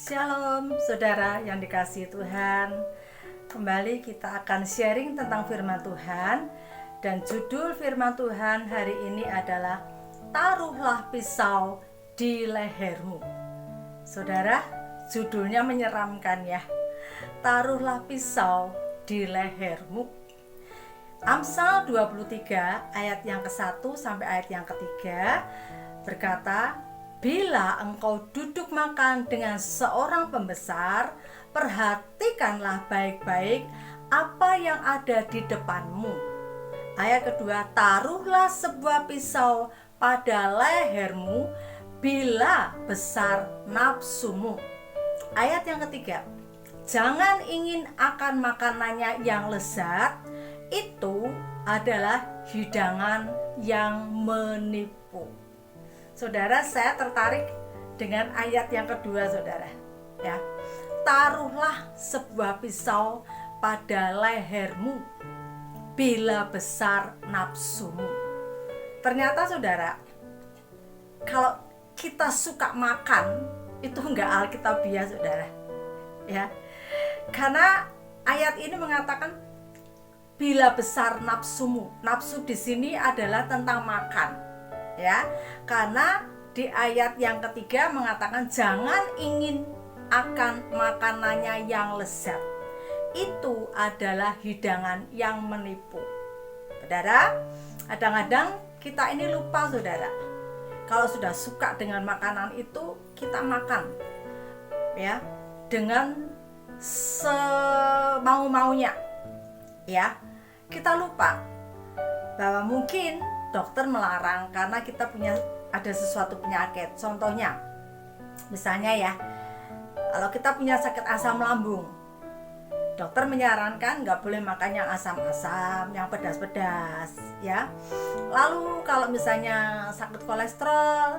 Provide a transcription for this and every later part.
Shalom saudara yang dikasihi Tuhan. Kembali kita akan sharing tentang firman Tuhan. Dan judul firman Tuhan hari ini adalah Taruhlah pisau di lehermu. Saudara, judulnya menyeramkan ya. Taruhlah pisau di lehermu. Amsal 23 ayat yang ke-1 sampai ayat yang ke-3 berkata, bila engkau duduk makan dengan seorang pembesar, perhatikanlah baik-baik apa yang ada di depanmu. Ayat kedua, taruhlah sebuah pisau pada lehermu bila besar nafsumu. Ayat yang ketiga, jangan ingin akan makanannya yang lezat, itu adalah hidangan yang menipu. Saudara, saya tertarik dengan ayat yang kedua, saudara. Ya, taruhlah sebuah pisau pada lehermu bila besar nafsumu. Ternyata, saudara, kalau kita suka makan itu enggak alkitabiah, saudara. Ya, karena ayat ini mengatakan bila besar nafsumu. Nafsu di sini adalah tentang makan. Ya, karena di ayat yang ketiga mengatakan jangan ingin akan makanannya yang lezat, itu adalah hidangan yang menipu. Saudara, kadang-kadang kita ini lupa, saudara, kalau sudah suka dengan makanan itu kita makan ya dengan semau-maunya. Ya, kita lupa bahwa mungkin dokter melarang karena kita ada sesuatu penyakit. Contohnya, misalnya ya, kalau kita punya sakit asam lambung, dokter menyarankan nggak boleh makan yang asam-asam, yang pedas-pedas, ya. Lalu kalau misalnya sakit kolesterol,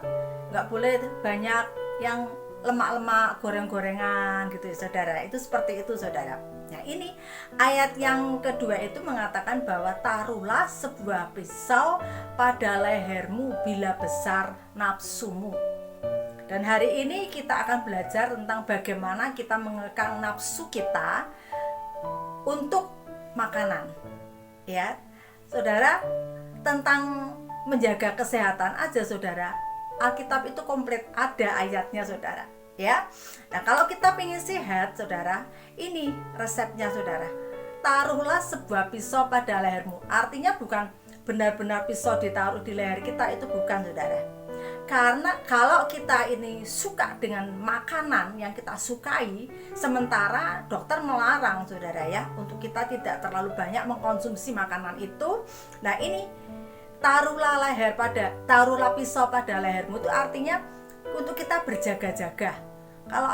nggak boleh banyak yang lemak-lemak, goreng-gorengan gitu ya, saudara. Itu seperti itu, saudara. Nah, ini ayat yang kedua itu mengatakan bahwa taruhlah sebuah pisau pada lehermu bila besar nafsumu. Dan hari ini kita akan belajar tentang bagaimana kita mengekang nafsu kita untuk makanan. Ya, saudara, tentang menjaga kesehatan aja, saudara. Alkitab itu komplit, ada ayatnya, saudara. Ya, nah kalau kita ingin sehat, saudara, ini resepnya, saudara. Taruhlah sebuah pisau pada lehermu. Artinya bukan benar-benar pisau ditaruh di leher kita, itu bukan, saudara. Karena kalau kita ini suka dengan makanan yang kita sukai, sementara dokter melarang, saudara, ya, untuk kita tidak terlalu banyak mengkonsumsi makanan itu. Nah, ini taruhlah pisau pada lehermu itu artinya untuk kita berjaga-jaga. Kalau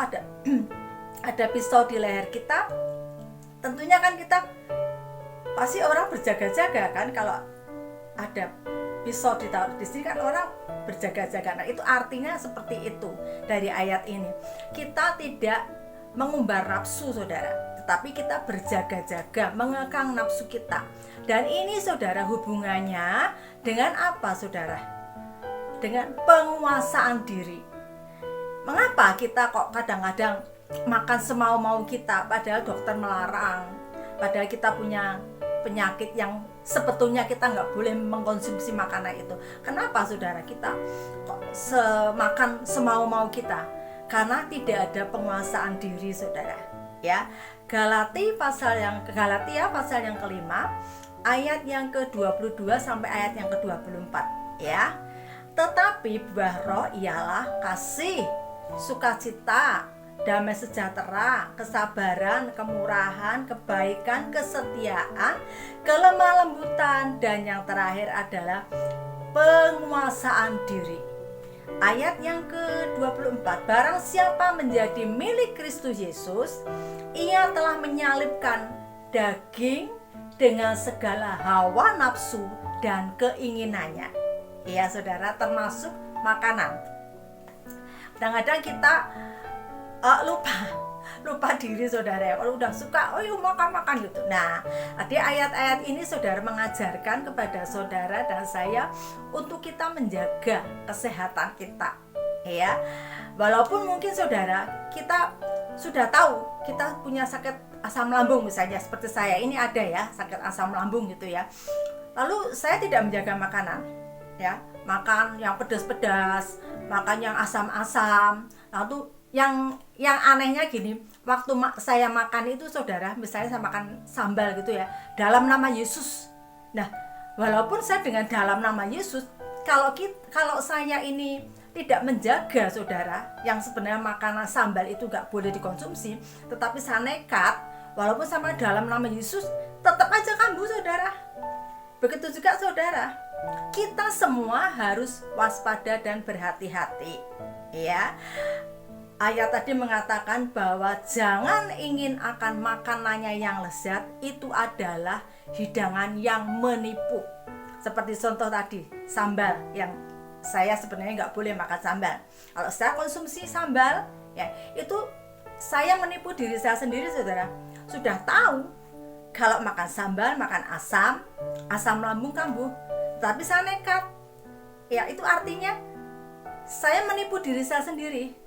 ada pisau di leher kita, tentunya kan kita pasti orang berjaga-jaga kan. Kalau ada pisau ditaruh di sini kan orang berjaga-jaga. Nah, itu artinya seperti itu dari ayat ini. Kita tidak mengumbar nafsu, saudara, tetapi kita berjaga-jaga, mengekang nafsu kita. Dan ini, saudara, hubungannya dengan apa, saudara? Dengan penguasaan diri. Mengapa kita kok kadang-kadang makan semau-mau kita padahal dokter melarang, padahal kita punya penyakit yang sebetulnya kita nggak boleh mengkonsumsi makanan itu. Kenapa, saudara, kita kok makan semau-mau kita? Karena tidak ada penguasaan diri, saudara. Ya, Galatia pasal yang kelima ayat yang ke-22 sampai ayat yang ke-24, ya. Tetapi buah roh ialah kasih, sukacita, damai sejahtera, kesabaran, kemurahan, kebaikan, kesetiaan, kelemah lembutan, dan yang terakhir adalah penguasaan diri. Ayat yang ke-24, barang siapa menjadi milik Kristus Yesus, ia telah menyalibkan daging dengan segala hawa nafsu dan keinginannya. Ya, saudara, termasuk makanan. Kadang-kadang kita lupa diri, saudara. Kalau udah suka, makan gitu. Nah, di ayat-ayat ini saudara mengajarkan kepada saudara dan saya untuk kita menjaga kesehatan kita. Ya, Walaupun mungkin saudara, kita sudah tahu kita punya sakit asam lambung misalnya, seperti saya ini ada ya sakit asam lambung gitu ya. Lalu saya tidak menjaga makanan, ya, makan yang pedas-pedas, makan yang asam-asam. Lalu yang anehnya gini, waktu saya makan itu saudara, misalnya saya makan sambal gitu ya, dalam nama Yesus. Nah, walaupun saya dengan dalam nama Yesus, kalau saya ini tidak menjaga saudara, yang sebenarnya makanan sambal itu gak boleh dikonsumsi, tetapi saya nekat, walaupun sama dalam nama Yesus, tetap aja kambuh saudara. Begitu juga saudara, kita semua harus waspada dan berhati-hati, ya. Ayat tadi mengatakan bahwa jangan ingin akan makanannya yang lezat, itu adalah hidangan yang menipu. Seperti contoh tadi, sambal, yang saya sebenarnya nggak boleh makan sambal. Kalau saya konsumsi sambal, ya itu saya menipu diri saya sendiri saudara. Sudah tahu kalau makan sambal, makan asam lambung kambuh, tapi saya nekat. Ya itu artinya saya menipu diri saya sendiri.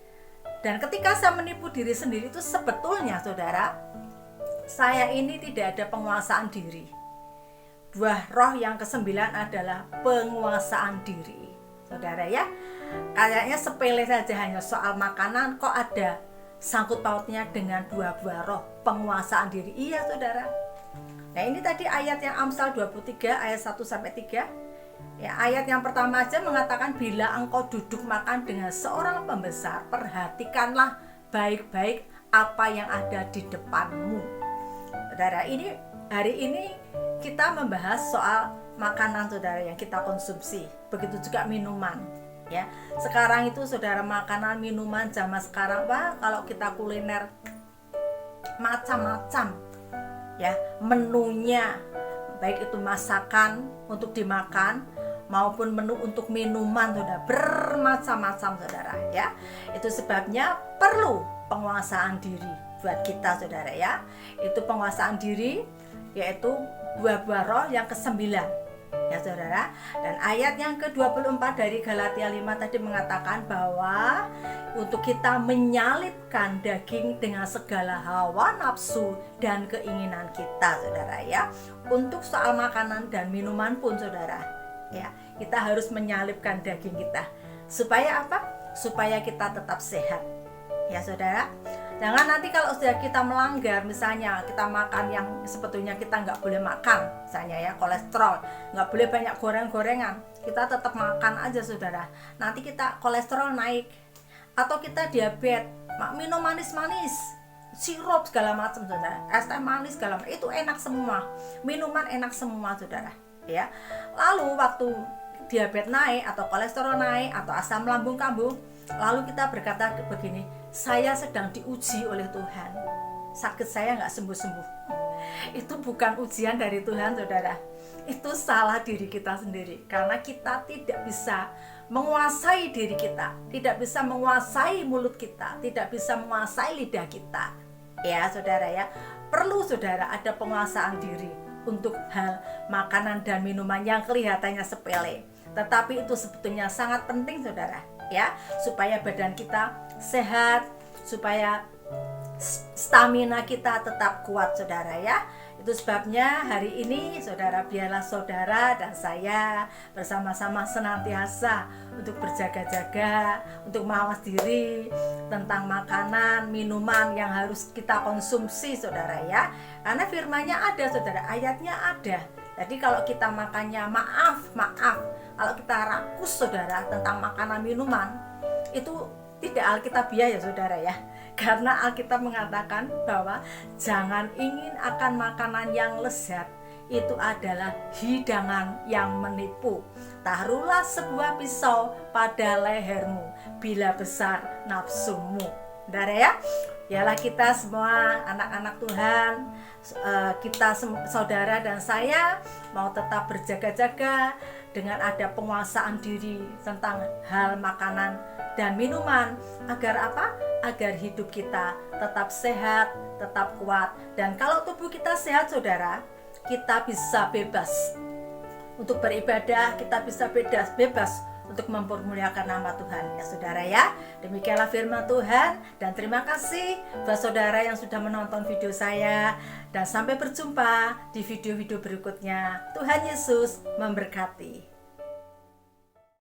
Dan ketika saya menipu diri sendiri itu sebetulnya saudara, saya ini tidak ada penguasaan diri. Buah roh yang ke-9 adalah penguasaan diri. Saudara ya, kayaknya sepele saja hanya soal makanan, kok ada sangkut pautnya dengan buah-buah roh, penguasaan diri. Iya saudara. Nah ini tadi ayat yang Amsal 23 ayat 1-3. Ya, ayat yang pertama aja mengatakan, bila engkau duduk makan dengan seorang pembesar, perhatikanlah baik-baik apa yang ada di depanmu. Saudara, hari ini kita membahas soal makanan saudara yang kita konsumsi, begitu juga minuman. Ya, sekarang itu saudara, makanan minuman zaman sekarang, wah kalau kita kuliner macam-macam, ya menunya, baik itu masakan untuk dimakan maupun menu untuk minuman sudah bermacam-macam saudara ya. Itu sebabnya perlu penguasaan diri buat kita saudara ya. Itu penguasaan diri yaitu buah-buah roh yang ke-9 ya saudara. Dan ayat yang ke-24 dari Galatia 5 tadi mengatakan bahwa untuk kita menyalibkan daging dengan segala hawa nafsu dan keinginan kita saudara ya. Untuk soal makanan dan minuman pun saudara ya, kita harus menyalibkan daging kita. Supaya apa? Supaya kita tetap sehat ya saudara. Jangan nanti kalau sudah kita melanggar, misalnya kita makan yang sebetulnya kita nggak boleh makan, misalnya ya kolesterol, nggak boleh banyak goreng-gorengan, kita tetap makan aja saudara. Nanti kita kolesterol naik, atau kita diabetes, minum manis-manis, sirup segala macam saudara, es teh manis segala macam, itu enak semua, minuman enak semua saudara ya. Lalu waktu diabetes naik atau kolesterol naik atau asam lambung kambuh, lalu kita berkata begini, saya sedang diuji oleh Tuhan, sakit saya nggak sembuh-sembuh. Itu bukan ujian dari Tuhan saudara, itu salah diri kita sendiri, karena kita tidak bisa menguasai diri kita, tidak bisa menguasai mulut kita, tidak bisa menguasai lidah kita ya saudara ya. Perlu saudara ada penguasaan diri untuk hal makanan dan minuman yang kelihatannya sepele, tetapi itu sebetulnya sangat penting saudara ya, supaya badan kita sehat, supaya stamina kita tetap kuat saudara ya. Itu sebabnya hari ini saudara, biarlah saudara dan saya bersama-sama senantiasa untuk berjaga-jaga, untuk mawas diri tentang makanan, minuman yang harus kita konsumsi saudara ya. Karena firman-Nya ada saudara, ayatnya ada. Jadi kalau kita makannya maaf, kalau kita rakus saudara tentang makanan minuman, itu tidak alkitabiah ya saudara ya. Karena Alkitab mengatakan bahwa jangan ingin akan makanan yang lezat, itu adalah hidangan yang menipu. Taruhlah sebuah pisau pada lehermu bila besar nafsumu. Saudara ya, ialah kita semua anak-anak Tuhan, kita saudara dan saya mau tetap berjaga-jaga dengan ada penguasaan diri tentang hal makanan dan minuman. Agar apa? Agar hidup kita tetap sehat, tetap kuat. Dan kalau tubuh kita sehat saudara, kita bisa bebas untuk beribadah, kita bisa bebas untuk mempermuliakan nama Tuhan ya saudara ya. Demikianlah firman Tuhan, dan terima kasih buat saudara yang sudah menonton video saya, dan sampai berjumpa di video-video berikutnya. Tuhan Yesus memberkati.